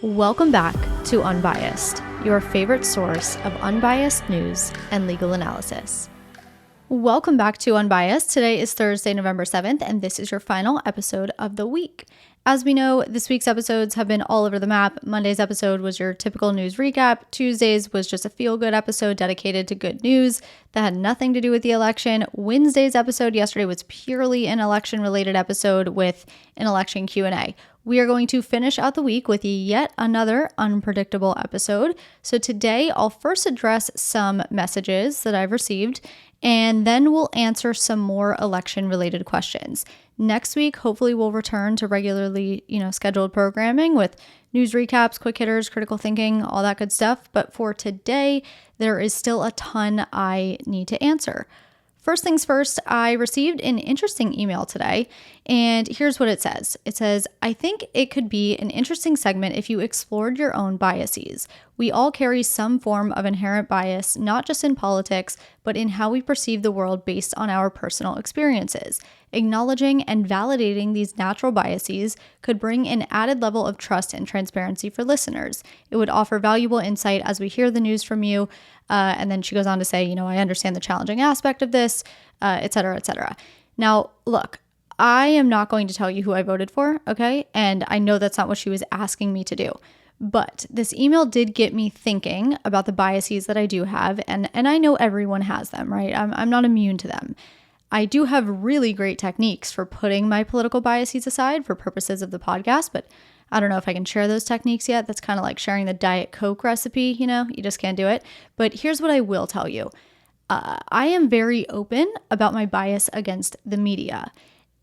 Welcome back to Unbiased, your favorite source of unbiased news and legal analysis. Welcome back to Unbiased. Today is Thursday, November 7th, and this is your final episode of the week. As we know, this week's episodes have been all over the map. Monday's episode was your typical news recap. Tuesday's was just a feel-good episode dedicated to good news that had nothing to do with the election. Wednesday's episode yesterday was purely an election-related episode with an election Q&A. We are going to finish out the week with yet another unpredictable episode. So today, I'll first address some messages that I've received, and then we'll answer some more election-related questions. Next week, hopefully we'll return to regularly, scheduled programming with news recaps, quick hitters, critical thinking, all that good stuff. But for today, there is still a ton I need to answer. First things first, I received an interesting email today, and here's what it says. It says, I think it could be an interesting segment if you explored your own biases. We all carry some form of inherent bias, not just in politics, but in how we perceive the world based on our personal experiences. Acknowledging and validating these natural biases could bring an added level of trust and transparency for listeners. It would offer valuable insight as we hear the news from you. And then she goes on to say, I understand the challenging aspect of this, et cetera, et cetera. Now, look, I am not going to tell you who I voted for, okay? And I know that's not what she was asking me to do. But this email did get me thinking about the biases that I do have, and I know everyone has them, right? I'm not immune to them. I do have really great techniques for putting my political biases aside for purposes of the podcast, but I don't know if I can share those techniques yet. That's kind of like sharing the Diet Coke recipe, you just can't do it. But here's what I will tell you. I am very open about my bias against the media.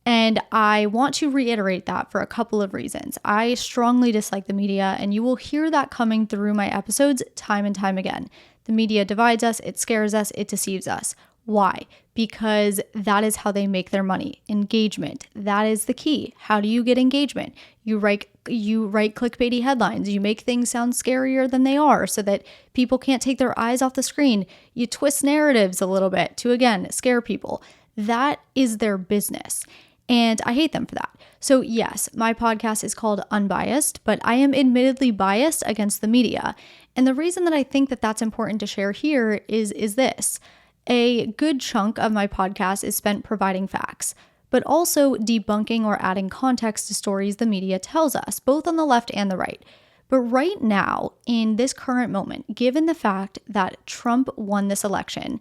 And I want to reiterate that for a couple of reasons. I strongly dislike the media, and you will hear that coming through my episodes time and time again. The media divides us, it scares us, it deceives us. Why? Because that is how they make their money. Engagement. That is the key. How do you get engagement? You write clickbaity headlines. You make things sound scarier than they are so that people can't take their eyes off the screen. You twist narratives a little bit to, again, scare people. That is their business. And I hate them for that. So yes, my podcast is called Unbiased, but I am admittedly biased against the media. And the reason that I think that that's important to share here is this. A good chunk of my podcast is spent providing facts, but also debunking or adding context to stories the media tells us, both on the left and the right. But right now, in this current moment, given the fact that Trump won this election,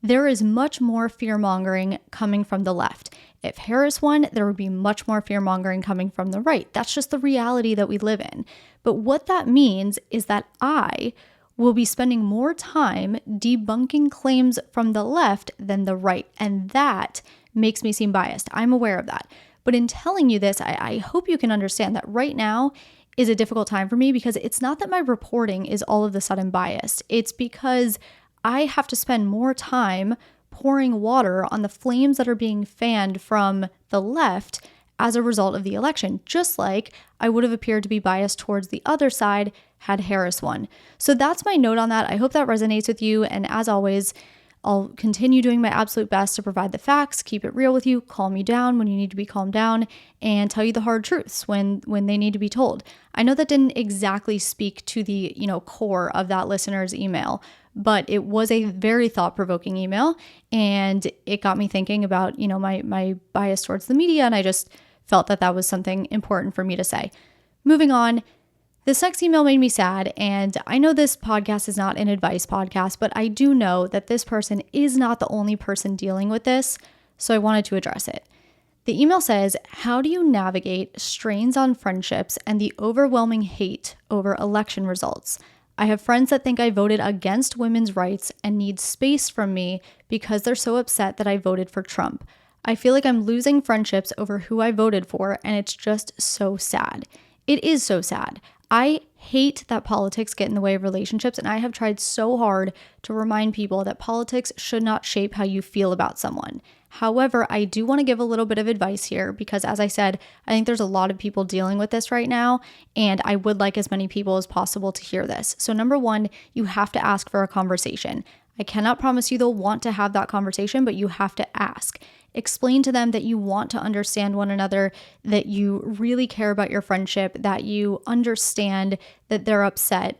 there is much more fear-mongering coming from the left. If Harris won, there would be much more fear-mongering coming from the right. That's just the reality that we live in. But what that means is that I will be spending more time debunking claims from the left than the right. And that makes me seem biased. I'm aware of that. But in telling you this, I hope you can understand that right now is a difficult time for me, because it's not that my reporting is all of a sudden biased. It's because I have to spend more time pouring water on the flames that are being fanned from the left as a result of the election, just like I would have appeared to be biased towards the other side had Harris won. So that's my note on that. I hope that resonates with you. And as always, I'll continue doing my absolute best to provide the facts, keep it real with you, calm you down when you need to be calmed down, and tell you the hard truths when they need to be told. I know that didn't exactly speak to the, core of that listener's email, but it was a very thought-provoking email, and it got me thinking about, my bias towards the media, and I just felt that that was something important for me to say. Moving on, this next email made me sad, and I know this podcast is not an advice podcast, but I do know that this person is not the only person dealing with this, so I wanted to address it. The email says, how do you navigate strains on friendships and the overwhelming hate over election results? I have friends that think I voted against women's rights and need space from me because they're so upset that I voted for Trump. I feel like I'm losing friendships over who I voted for, and it's just so sad. It is so sad. I hate that politics get in the way of relationships, and I have tried so hard to remind people that politics should not shape how you feel about someone. However, I do want to give a little bit of advice here because, as I said, I think there's a lot of people dealing with this right now, and I would like as many people as possible to hear this. So number one, you have to ask for a conversation. I cannot promise you they'll want to have that conversation, but you have to ask. Explain to them that you want to understand one another, that you really care about your friendship, that you understand that they're upset,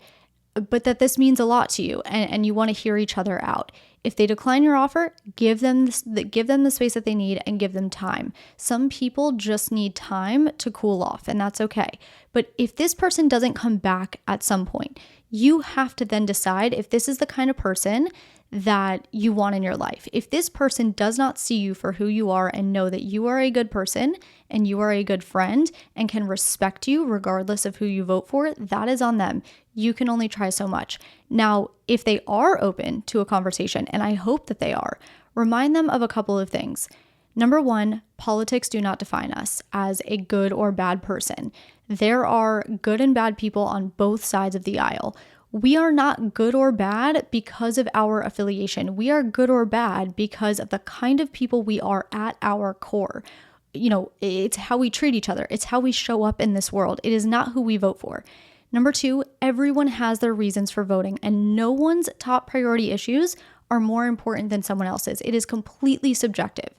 but that this means a lot to you and you want to hear each other out. If they decline your offer, give them the space that they need and give them time. Some people just need time to cool off, and that's okay. But if this person doesn't come back at some point, you have to then decide if this is the kind of person that you want in your life. If this person does not see you for who you are and know that you are a good person and you are a good friend and can respect you regardless of who you vote for, that is on them. You can only try so much. Now, if they are open to a conversation, and I hope that they are, remind them of a couple of things. Number one, politics do not define us as a good or bad person. There are good and bad people on both sides of the aisle. We are not good or bad because of our affiliation. We are good or bad because of the kind of people we are at our core. It's how we treat each other. It's how we show up in this world. It is not who we vote for. Number two, everyone has their reasons for voting, and no one's top priority issues are more important than someone else's. It is completely subjective.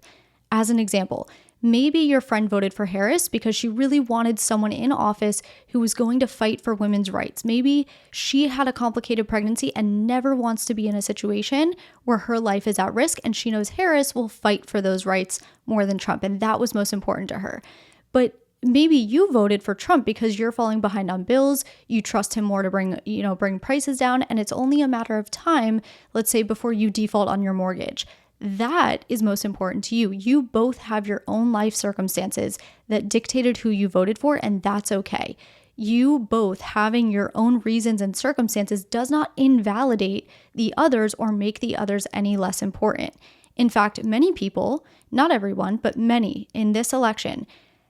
As an example, maybe your friend voted for Harris because she really wanted someone in office who was going to fight for women's rights. Maybe she had a complicated pregnancy and never wants to be in a situation where her life is at risk, and she knows Harris will fight for those rights more than Trump, and that was most important to her. But maybe you voted for Trump because you're falling behind on bills, you trust him more to bring prices down, and it's only a matter of time, let's say, before you default on your mortgage. That is most important to you. You both have your own life circumstances that dictated who you voted for, and that's okay. You both having your own reasons and circumstances does not invalidate the others or make the others any less important. In fact, many people, not everyone, but many in this election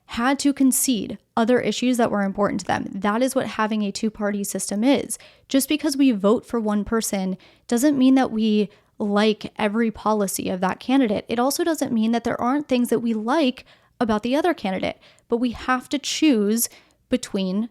had to concede other issues that were important to them. That is what having a two-party system is. Just because we vote for one person doesn't mean that we like every policy of that candidate. It also doesn't mean that there aren't things that we like about the other candidate, but we have to choose between,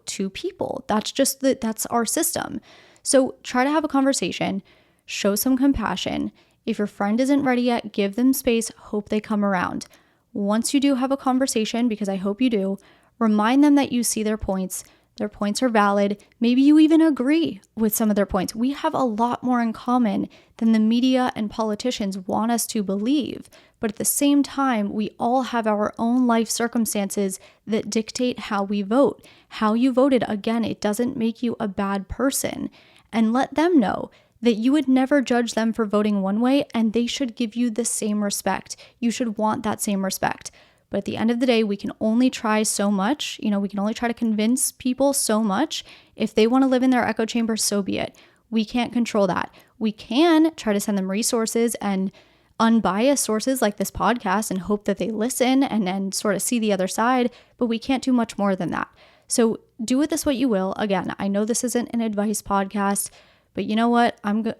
two people. That's our system. So try to have a conversation, show some compassion. If your friend isn't ready yet, give them space, hope they come around. Once you do have a conversation, because I hope you do, remind them that you see their points. Their points are valid. Maybe you even agree with some of their points. We have a lot more in common than the media and politicians want us to believe. But at the same time, we all have our own life circumstances that dictate how we vote. How you voted, again, it doesn't make you a bad person. And let them know that you would never judge them for voting one way, and they should give you the same respect. You should want that same respect. But at the end of the day, we can only try so much. We can only try to convince people so much. If they want to live in their echo chamber, so be it. We can't control that. We can try to send them resources and unbiased sources like this podcast and hope that they listen and sort of see the other side, but we can't do much more than that. So do with this what you will. Again, I know this isn't an advice podcast, but you know what? I'm going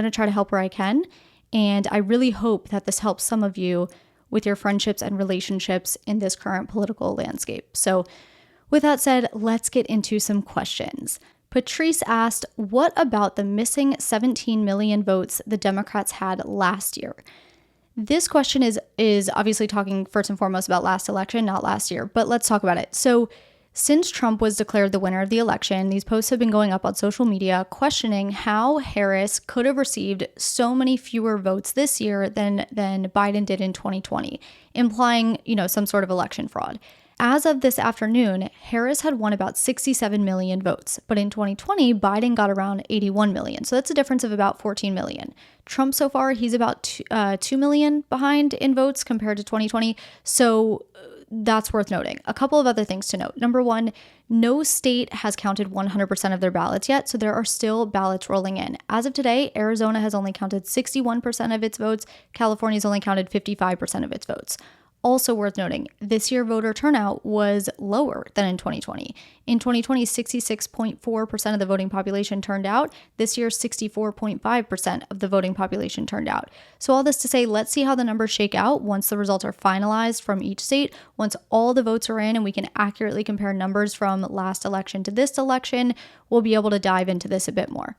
to try to help where I can. And I really hope that this helps some of you with your friendships and relationships in this current political landscape. So with that said, let's get into some questions. Patrice asked, what about the missing 17 million votes the Democrats had last year? This question is obviously talking first and foremost about last election, not last year, but let's talk about it. So since Trump was declared the winner of the election, these posts have been going up on social media questioning how Harris could have received so many fewer votes this year than Biden did in 2020, implying, some sort of election fraud. As of this afternoon, Harris had won about 67 million votes, but in 2020, Biden got around 81 million. So that's a difference of about 14 million. Trump so far, he's about 2 million behind in votes compared to 2020. So that's worth noting. A couple of other things to note. Number one, no state has counted 100% of their ballots yet, so there are still ballots rolling in. As of today, Arizona has only counted 61% of its votes. California's only counted 55% of its votes. Also worth noting, this year voter turnout was lower than in 2020. In 2020, 66.4% of the voting population turned out. This year, 64.5% of the voting population turned out. So all this to say, let's see how the numbers shake out once the results are finalized from each state. Once all the votes are in and we can accurately compare numbers from last election to this election, we'll be able to dive into this a bit more.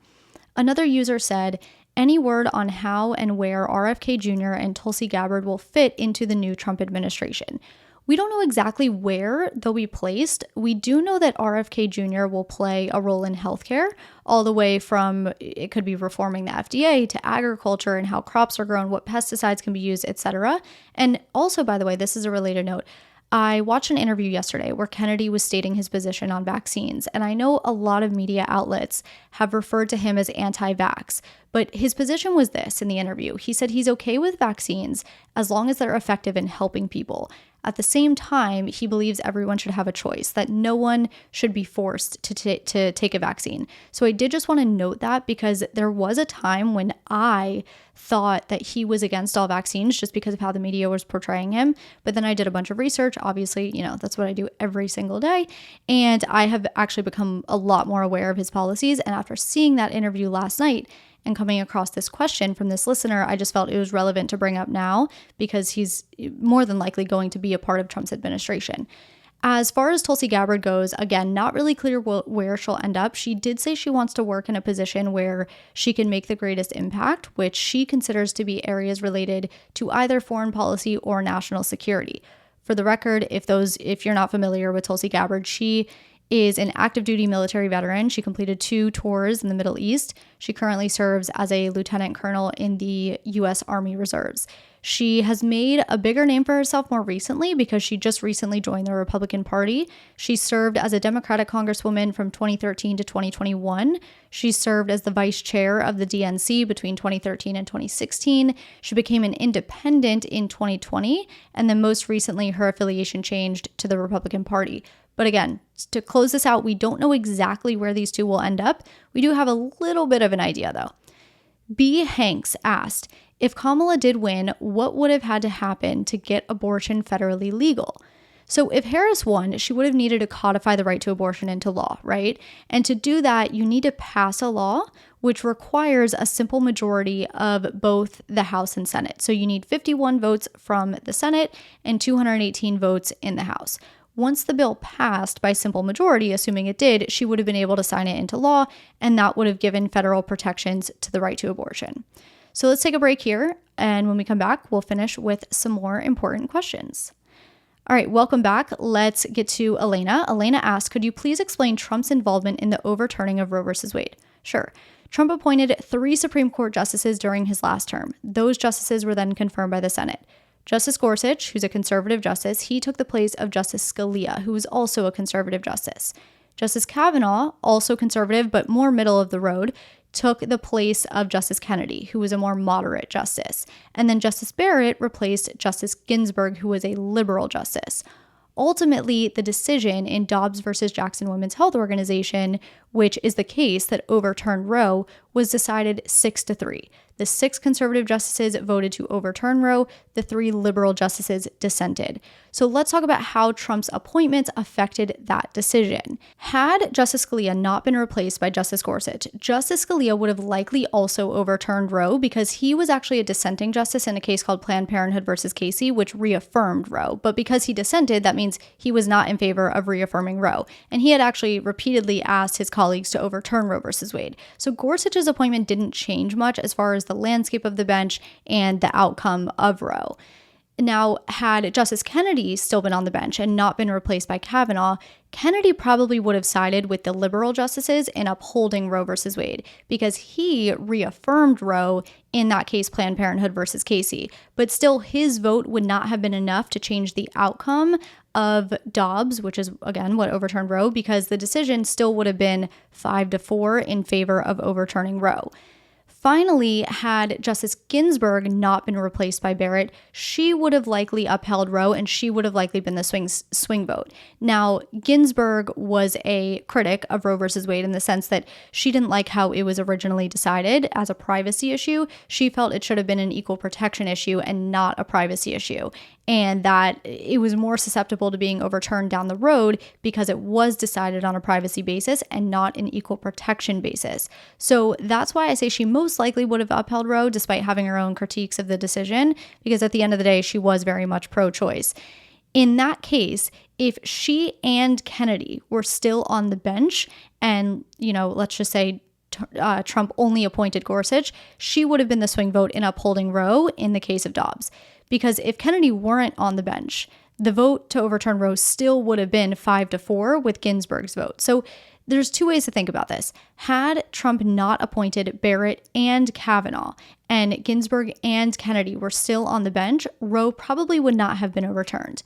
Another user said, any word on how and where RFK Jr. and Tulsi Gabbard will fit into the new Trump administration. We don't know exactly where they'll be placed. We do know that RFK Jr. will play a role in healthcare, all the way from it could be reforming the FDA to agriculture and how crops are grown, what pesticides can be used, etc. And also, by the way, this is a related note. I watched an interview yesterday where Kennedy was stating his position on vaccines, and I know a lot of media outlets have referred to him as anti-vax, but his position was this in the interview. He said he's okay with vaccines as long as they're effective in helping people. At the same time, he believes everyone should have a choice, that no one should be forced to take a vaccine. So I did just want to note that because there was a time when I thought that he was against all vaccines just because of how the media was portraying him. But then I did a bunch of research. Obviously, that's what I do every single day. And I have actually become a lot more aware of his policies. And after seeing that interview last night, and coming across this question from this listener, I just felt it was relevant to bring up now because he's more than likely going to be a part of Trump's administration. As far as Tulsi Gabbard goes, again, not really clear where she'll end up. She did say she wants to work in a position where she can make the greatest impact, which she considers to be areas related to either foreign policy or national security. For the record, if you're not familiar with Tulsi Gabbard, she is an active duty military veteran. She completed 2 tours in the Middle East. She currently serves as a lieutenant colonel in the U.S. Army Reserves. She has made a bigger name for herself more recently because she just recently joined the Republican Party. She served as a Democratic congresswoman from 2013 to 2021. She served as the vice chair of the DNC between 2013 and 2016. She became an independent in 2020, and then most recently her affiliation changed to the Republican Party. But again, to close this out, we don't know exactly where these two will end up. We do have a little bit of an idea though. B. Hanks asked, if Kamala did win, what would have had to happen to get abortion federally legal? So if Harris won, she would have needed to codify the right to abortion into law, right? And to do that, you need to pass a law which requires a simple majority of both the House and Senate. So you need 51 votes from the Senate and 218 votes in the House. Once the bill passed by simple majority, assuming it did, she would have been able to sign it into law, and that would have given federal protections to the right to abortion. So let's take a break here, and when we come back, we'll finish with some more important questions. All right, welcome back. Let's get to Elena. Elena asked, could you please explain Trump's involvement in the overturning of Roe v. Wade? Sure. Trump appointed 3 Supreme Court justices during his last term. Those justices were then confirmed by the Senate. Justice Gorsuch, who's a conservative justice, he took the place of Justice Scalia, who was also a conservative justice. Justice Kavanaugh, also conservative but more middle of the road, took the place of Justice Kennedy, who was a more moderate justice. And then Justice Barrett replaced Justice Ginsburg, who was a liberal justice. Ultimately, the decision in Dobbs versus Jackson Women's Health Organization, which is the case that overturned Roe, was decided 6-3. The 6 conservative justices voted to overturn Roe. The 3 liberal justices dissented. So let's talk about how Trump's appointments affected that decision. Had Justice Scalia not been replaced by Justice Gorsuch, Justice Scalia would have likely also overturned Roe because he was actually a dissenting justice in a case called Planned Parenthood versus Casey, which reaffirmed Roe. But because he dissented, that means he was not in favor of reaffirming Roe. And he had actually repeatedly asked his colleagues to overturn Roe versus Wade. So Gorsuch's appointment didn't change much as far as the landscape of the bench and the outcome of Roe. Now, had Justice Kennedy still been on the bench and not been replaced by Kavanaugh, Kennedy probably would have sided with the liberal justices in upholding Roe versus Wade because he reaffirmed Roe in that case, Planned Parenthood versus Casey. But still, his vote would not have been enough to change the outcome of Dobbs, which is, again, what overturned Roe, because the decision still would have been 5-4 in favor of overturning Roe. Finally, had Justice Ginsburg not been replaced by Barrett, she would have likely upheld Roe and she would have likely been the swing vote. Now, Ginsburg was a critic of Roe versus Wade in the sense that she didn't like how it was originally decided as a privacy issue. She felt it should have been an equal protection issue and not a privacy issue, and that it was more susceptible to being overturned down the road because it was decided on a privacy basis and not an equal protection basis. So that's why I say she most likely would have upheld Roe despite having her own critiques of the decision, because at the end of the day, she was very much pro-choice. In that case, if she and Kennedy were still on the bench and, let's just say Trump only appointed Gorsuch, she would have been the swing vote in upholding Roe in the case of Dobbs. Because if Kennedy weren't on the bench, the vote to overturn Roe still would have been 5-4 with Ginsburg's vote. So there's two ways to think about this. Had Trump not appointed Barrett and Kavanaugh, and Ginsburg and Kennedy were still on the bench, Roe probably would not have been overturned.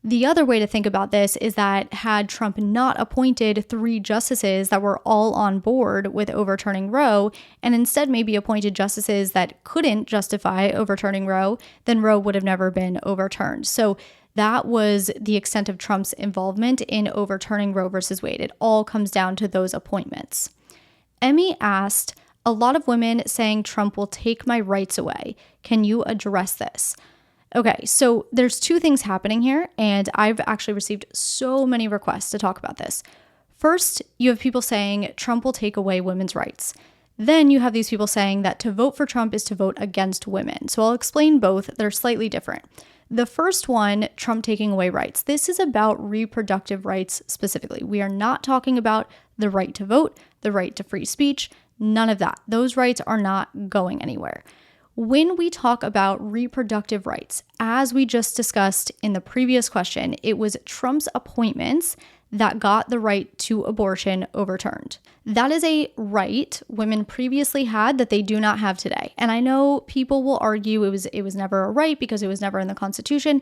The other way to think about this is that had Trump not appointed 3 justices that were all on board with overturning Roe, and instead maybe appointed justices that couldn't justify overturning Roe, then Roe would have never been overturned. So that was the extent of Trump's involvement in overturning Roe versus Wade. It all comes down to those appointments. Emmy asked, a lot of women saying Trump will take my rights away. Can you address this? Okay, so there's 2 things happening here, and I've actually received so many requests to talk about this. First, you have people saying Trump will take away women's rights. Then you have these people saying that to vote for Trump is to vote against women. So I'll explain both. They're slightly different. The first one, Trump taking away rights. This is about reproductive rights specifically. We are not talking about the right to vote, the right to free speech, none of that. Those rights are not going anywhere. When we talk about reproductive rights, as we just discussed in the previous question, it was Trump's appointments that got the right to abortion overturned. That is a right women previously had that they do not have today. And I know people will argue it was never a right because it was never in the Constitution.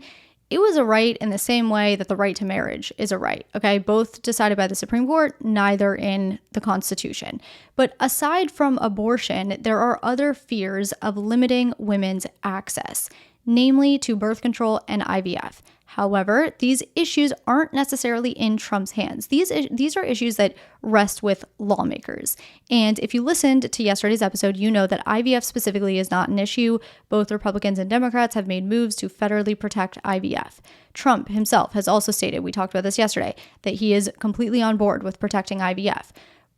It was a right in the same way that the right to marriage is a right, okay? Both decided by the Supreme Court, neither in the Constitution. But aside from abortion, there are other fears of limiting women's access, namely to birth control and IVF. However, these issues aren't necessarily in Trump's hands. These are issues that rest with lawmakers. And if you listened to yesterday's episode, you know that IVF specifically is not an issue. Both Republicans and Democrats have made moves to federally protect IVF. Trump himself has also stated, we talked about this yesterday, that he is completely on board with protecting IVF.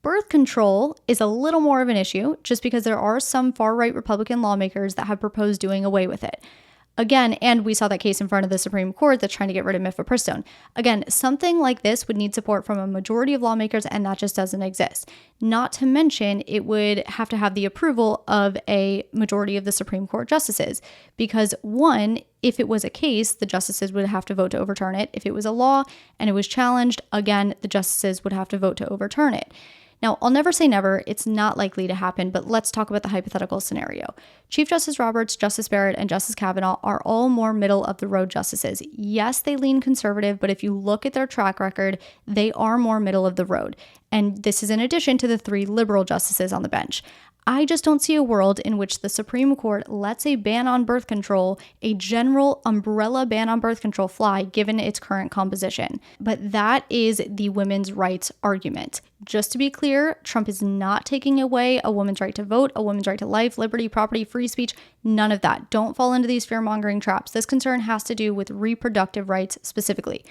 Birth control is a little more of an issue just because there are some far-right Republican lawmakers that have proposed doing away with it. Again, and we saw that case in front of the Supreme Court that's trying to get rid of mifepristone. Again, something like this would need support from a majority of lawmakers, and that just doesn't exist. Not to mention, it would have to have the approval of a majority of the Supreme Court justices. Because one, if it was a case, the justices would have to vote to overturn it. If it was a law and it was challenged, again, the justices would have to vote to overturn it. Now, I'll never say never, it's not likely to happen, but let's talk about the hypothetical scenario. Chief Justice Roberts, Justice Barrett, and Justice Kavanaugh are all more middle-of-the-road justices. Yes, they lean conservative, but if you look at their track record, they are more middle of the road. And this is in addition to the 3 liberal justices on the bench. I just don't see a world in which the Supreme Court lets a ban on birth control, a general umbrella ban on birth control, fly given its current composition. But that is the women's rights argument. Just to be clear, Trump is not taking away a woman's right to vote, a woman's right to life, liberty, property, free speech, none of that. Don't fall into these fear-mongering traps. This concern has to do with reproductive rights specifically.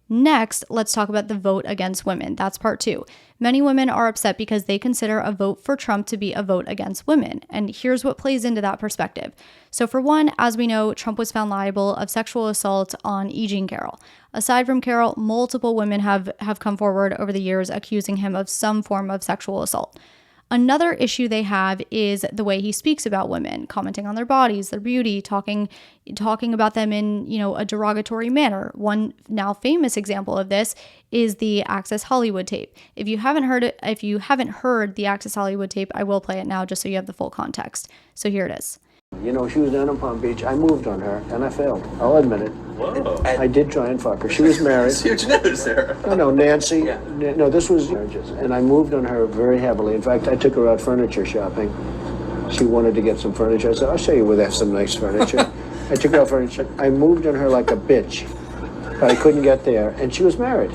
Next, let's talk about the vote against women. That's part 2. Many women are upset because they consider a vote for Trump to be a vote against women. And here's what plays into that perspective. So for one, as we know, Trump was found liable of sexual assault on E. Jean Carroll. Aside from Carroll, multiple women have come forward over the years accusing him of some form of sexual assault. Another issue they have is the way he speaks about women, commenting on their bodies, their beauty, talking about them in, a derogatory manner. One now famous example of this is the Access Hollywood tape. If you haven't heard the Access Hollywood tape, I will play it now just so you have the full context. So here it is. She was down in Palm Beach. I moved on her, and I failed. I'll admit it. Whoa. I did try and fuck her. She was married. It's huge news there. No, Nancy. Yeah. No, this was marriages. And I moved on her very heavily. In fact, I took her out furniture shopping. She wanted to get some furniture. I said, I'll show you where they have some nice furniture. I took her out furniture. I moved on her like a bitch. But I couldn't get there. And she was married.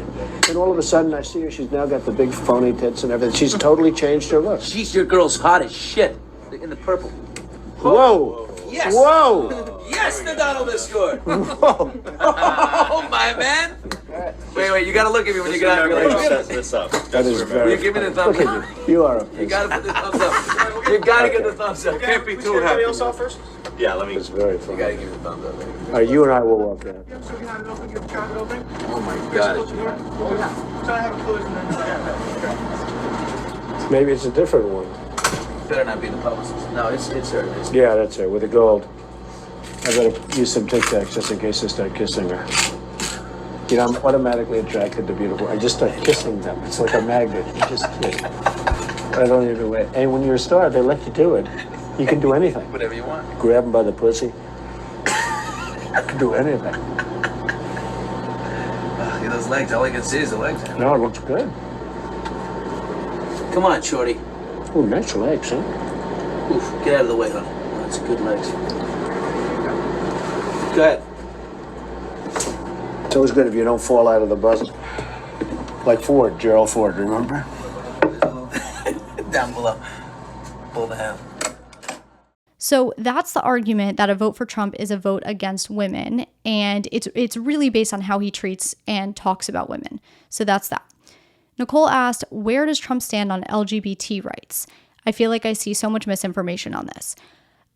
And all of a sudden, I see her. She's now got the big phony tits and everything. She's totally changed her look. Jeez, your girl's hot as shit. In the purple. Whoa! Yes! Whoa! Yes, the Donald has scored! Whoa! Oh, my man! Wait, you gotta look at me when you get out of your Set this up. That is very. You give me the thumbs Look up. at you. You are a piece. You gotta put the thumbs up. You gotta get the thumbs up. Can't be too happy. else off first? Yeah, let me. It's very You funny. gotta give me the thumbs up. All right, you and I will walk out. Oh my god. Maybe it's a different one. Better not be the publicist. No, it's her. Yeah, that's her, with the gold. I better use some Tic Tacs just in case I start kissing her. You know, I'm automatically attracted to beautiful. I just start kissing them. It's like a magnet. You just kiss. I don't even wait. And when you're a star, they let you do it. You can do anything. Whatever you want. Grab them by the pussy. I can do anything. Look at those legs. All I can see is the legs. No, it looks good. Come on, shorty. Oh, nice legs, huh? Oof, get out of the way, honey. That's good legs. Go ahead. It's always good if you don't fall out of the bus. Like Ford, Gerald Ford, remember? Down below. Pull the hand. So that's the argument that a vote for Trump is a vote against women, and it's really based on how he treats and talks about women. So that's that. Nicole asked, where does Trump stand on LGBT rights? I feel like I see so much misinformation on this.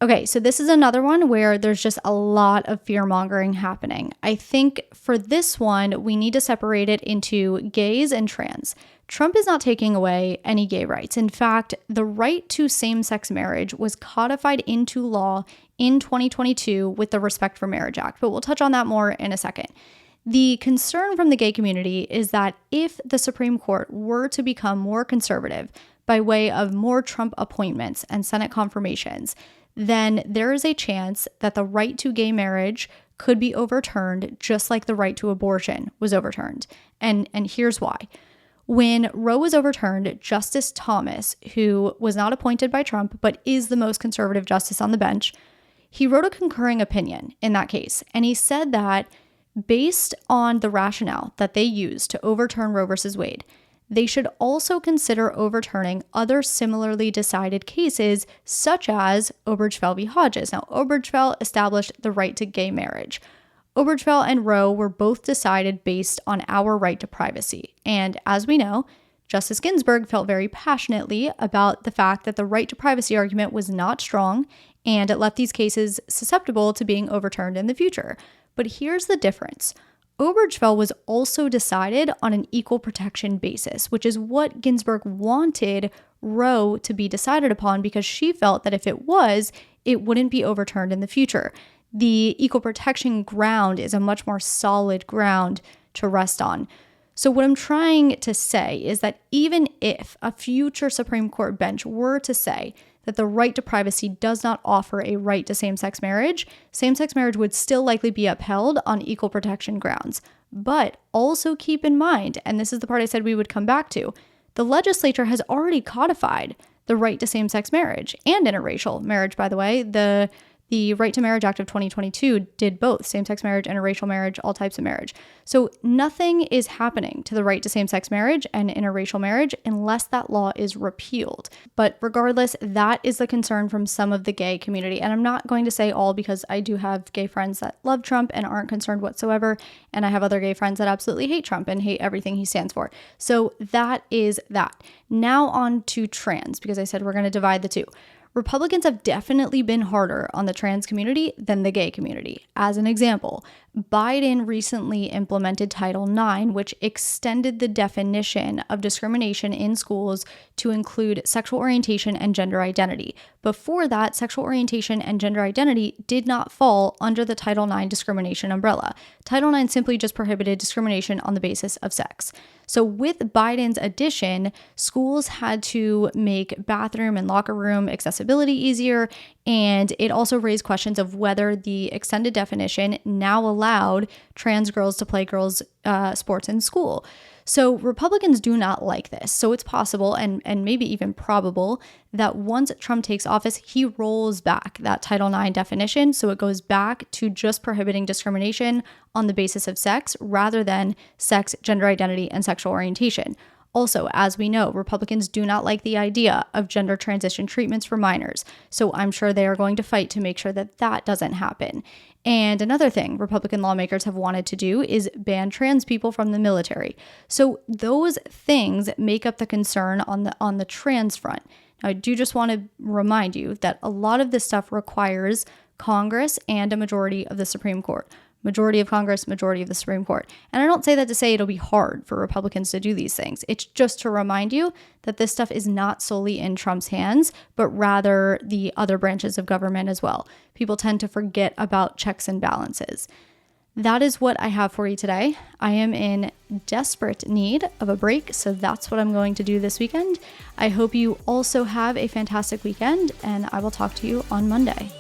Okay, so this is another one where there's just a lot of fear-mongering happening. I think for this one, we need to separate it into gays and trans. Trump is not taking away any gay rights. In fact, the right to same-sex marriage was codified into law in 2022 with the Respect for Marriage Act, but we'll touch on that more in a second. The concern from the gay community is that if the Supreme Court were to become more conservative by way of more Trump appointments and Senate confirmations, then there is a chance that the right to gay marriage could be overturned just like the right to abortion was overturned. And here's why. When Roe was overturned, Justice Thomas, who was not appointed by Trump but is the most conservative justice on the bench, he wrote a concurring opinion in that case. And he said that based on the rationale that they used to overturn Roe versus Wade, they should also consider overturning other similarly decided cases, such as Obergefell v. Hodges. Now, Obergefell established the right to gay marriage. Obergefell and Roe were both decided based on our right to privacy. And as we know, Justice Ginsburg felt very passionately about the fact that the right to privacy argument was not strong, and it left these cases susceptible to being overturned in the future. But here's the difference. Obergefell was also decided on an equal protection basis, which is what Ginsburg wanted Roe to be decided upon because she felt that if it was, it wouldn't be overturned in the future. The equal protection ground is a much more solid ground to rest on. So what I'm trying to say is that even if a future Supreme Court bench were to say that the right to privacy does not offer a right to same-sex marriage would still likely be upheld on equal protection grounds. But also keep in mind, and this is the part I said we would come back to, the legislature has already codified the right to same-sex marriage and interracial marriage, by the way. The Right to Marriage Act of 2022 did both, same-sex marriage, interracial marriage, all types of marriage. So nothing is happening to the right to same-sex marriage and interracial marriage unless that law is repealed. But regardless, that is the concern from some of the gay community. And I'm not going to say all because I do have gay friends that love Trump and aren't concerned whatsoever. And I have other gay friends that absolutely hate Trump and hate everything he stands for. So that is that. Now on to trans, because I said we're going to divide the two. Republicans have definitely been harder on the trans community than the gay community. As an example, Biden recently implemented Title IX, which extended the definition of discrimination in schools to include sexual orientation and gender identity. Before that, sexual orientation and gender identity did not fall under the Title IX discrimination umbrella. Title IX simply just prohibited discrimination on the basis of sex. So with Biden's addition, schools had to make bathroom and locker room accessibility easier, and it also raised questions of whether the extended definition now allowed trans girls to play girls' sports in school. So Republicans do not like this. So it's possible and maybe even probable that once Trump takes office, he rolls back that Title IX definition. So it goes back to just prohibiting discrimination on the basis of sex rather than sex, gender identity, and sexual orientation. Also, as we know, Republicans do not like the idea of gender transition treatments for minors. So I'm sure they are going to fight to make sure that that doesn't happen. And another thing Republican lawmakers have wanted to do is ban trans people from the military. So those things make up the concern on the trans front. Now, I do just want to remind you that a lot of this stuff requires Congress and a majority of the Supreme Court. Majority of Congress, majority of the Supreme Court. And I don't say that to say it'll be hard for Republicans to do these things. It's just to remind you that this stuff is not solely in Trump's hands, but rather the other branches of government as well. People tend to forget about checks and balances. That is what I have for you today. I am in desperate need of a break, so that's what I'm going to do this weekend. I hope you also have a fantastic weekend, and I will talk to you on Monday.